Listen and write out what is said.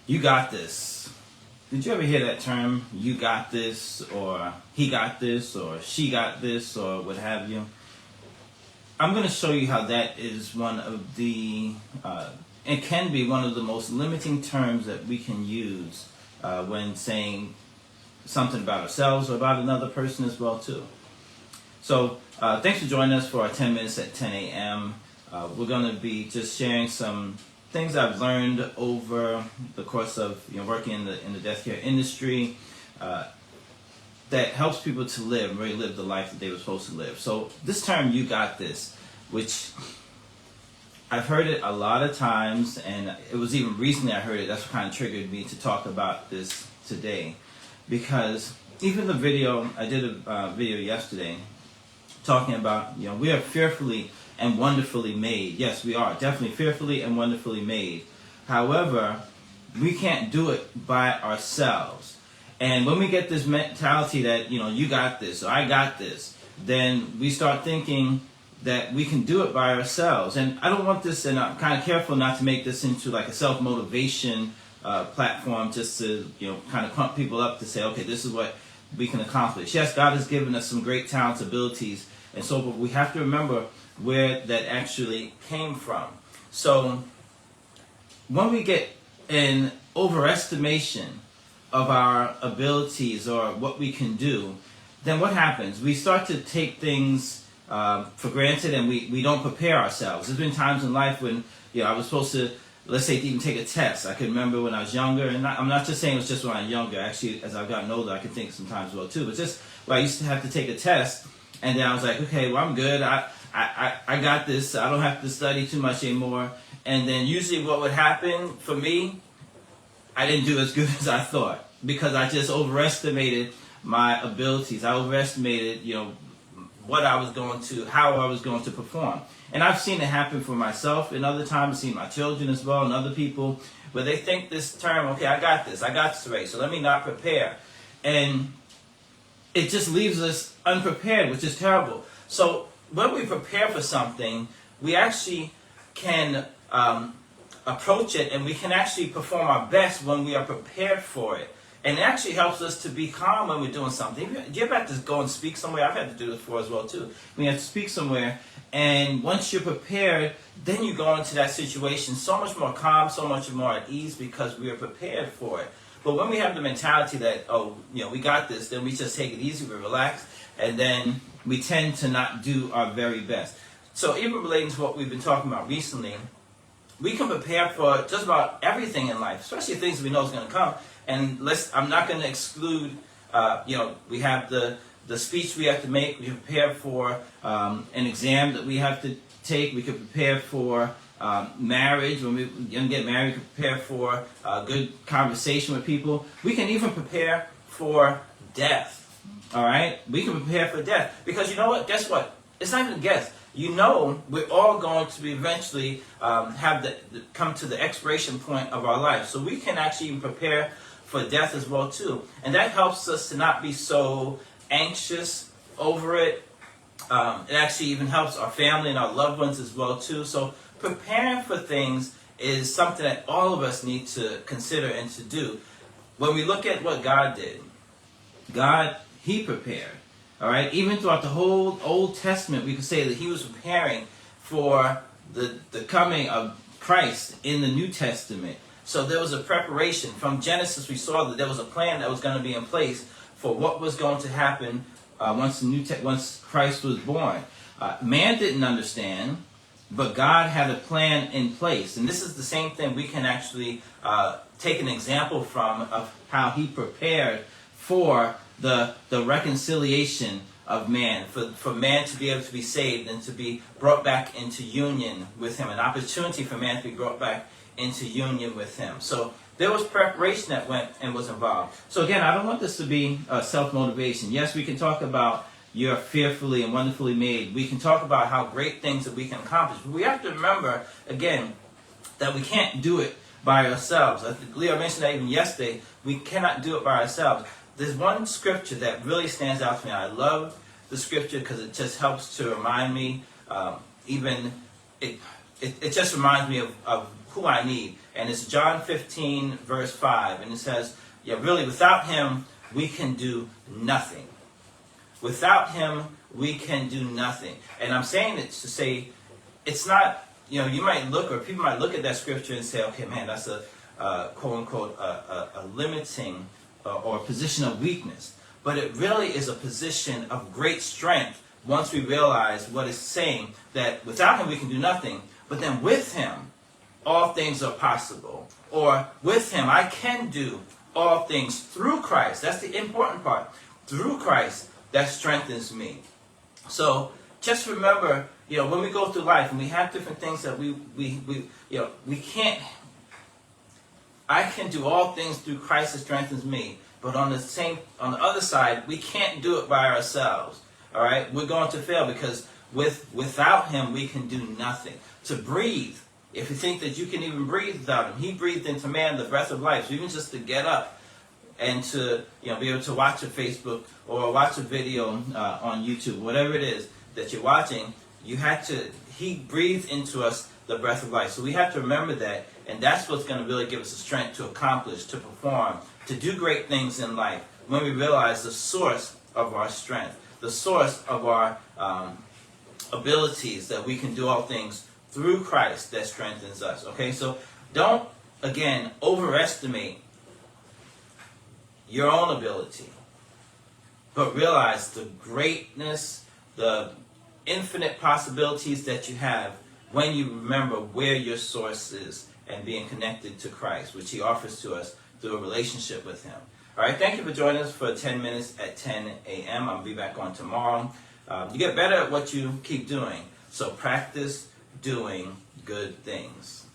You got this. Did you ever hear that term, you got this, or he got this, or she got this, or what have you? I'm going to show you how that is one of the, it can be one of the most limiting terms that we can use when saying something about ourselves or about another person as well too. So thanks for joining us for our 10 minutes at 10 a.m. We're going to be just sharing some things I've learned over the course of working in the death care industry that helps people to really live the life that they were supposed to live. So this term, you got this, which I've heard it a lot of times, and it was even recently I heard it. That's what kind of triggered me to talk about this today, because even the video, I did a video yesterday talking about, we are fearfully and wonderfully made. Yes, we are definitely fearfully and wonderfully made. However, we can't do it by ourselves. And when we get this mentality that, you got this, or I got this, then we start thinking that we can do it by ourselves. And I don't want this, and I'm kind of careful not to make this into like a self-motivation platform just to, kind of pump people up to say, okay, this is what we can accomplish. Yes, God has given us some great talents, abilities, and so forth. We have to remember where that actually came from. So when we get an overestimation of our abilities or what we can do, then what happens? We start to take things for granted, and we don't prepare ourselves. There's been times in life when I was supposed to, let's say, even take a test. I can remember when I was younger, and I'm not just saying it was just when I was younger. Actually, as I've gotten older, I can think sometimes well too. But just where I used to have to take a test, and then I was like, okay, well, I'm good. I got this. I don't have to study too much anymore. And then usually what would happen for me, I didn't do as good as I thought, because I just overestimated my abilities. I overestimated, how I was going to perform. And I've seen it happen for myself, and other times I've seen my children as well and other people, where they think this term, okay, I got this race, so let me not prepare. And it just leaves us unprepared, which is terrible. So when we prepare for something, we actually can approach it, and we can actually perform our best when we are prepared for it. And it actually helps us to be calm when we're doing something. Do you ever have to go and speak somewhere? I've had to do this before as well too. When you have to speak somewhere, and once you're prepared, then you go into that situation so much more calm, so much more at ease, because we are prepared for it. But when we have the mentality that, we got this, then we just take it easy, we relax, and then we tend to not do our very best. So even relating to what we've been talking about recently, we can prepare for just about everything in life, especially things we know is going to come. And I'm not going to exclude, we have the speech we have to make. We can prepare for an exam that we have to take. We can prepare for marriage. When we're going to get married, we can prepare for a good conversation with people. We can even prepare for death. All right? We can prepare for death. Because you know what? Guess what? It's not even a guess. We're all going to be eventually come to the expiration point of our life. So we can actually even prepare for death as well too. And that helps us to not be so anxious over it. It actually even helps our family and our loved ones as well too. So preparing for things is something that all of us need to consider and to do. When we look at what God did, He prepared. All right, even throughout the whole Old Testament, we could say that He was preparing for the coming of Christ in the New Testament. So there was a preparation. From Genesis, we saw that there was a plan that was going to be in place for what was going to happen once Christ was born. Man didn't understand, but God had a plan in place. And this is the same thing we can actually take an example from of how He prepared for the reconciliation of man, for man to be able to be saved and to be brought back into union with Him, an opportunity for man to be brought back into union with Him. So there was preparation that went and was involved. So again, I don't want this to be self-motivation. Yes, we can talk about you're fearfully and wonderfully made. We can talk about how great things that we can accomplish. But we have to remember, again, that we can't do it by ourselves. I think Leo mentioned that even yesterday. We cannot do it by ourselves. There's one scripture that really stands out to me. I love the scripture because it just helps to remind me, it just reminds me of who I need. And it's John 15, verse 5. And it says, yeah, really, without him, we can do nothing. Without him, we can do nothing. And I'm saying it to say, it's not, you might look, or people might look at that scripture and say, okay, man, that's a quote unquote, a limiting or a position of weakness. But it really is a position of great strength once we realize what it's saying, that without him we can do nothing, but then with him all things are possible. Or with him I can do all things through Christ. That's the important part. Through Christ that strengthens me. So just remember, when we go through life and we have different things that we can't. I can do all things through Christ that strengthens me. But on the other side, we can't do it by ourselves. All right, we're going to fail because without him we can do nothing. To breathe, if you think that you can even breathe without him, he breathed into man the breath of life. So even just to get up and to be able to watch a Facebook or watch a video on YouTube, whatever it is that you're watching, he breathed into us the breath of life. So we have to remember that, and that's what's going to really give us the strength to accomplish, to perform, to do great things in life, when we realize the source of our strength, the source of our abilities, that we can do all things through Christ that strengthens us. Okay, so don't, again, overestimate your own ability, but realize the greatness, the infinite possibilities that you have when you remember where your source is and being connected to Christ, which he offers to us through a relationship with him. All right, thank you for joining us for 10 minutes at 10 a.m. I'll be back on tomorrow. You get better at what you keep doing, so practice doing good things.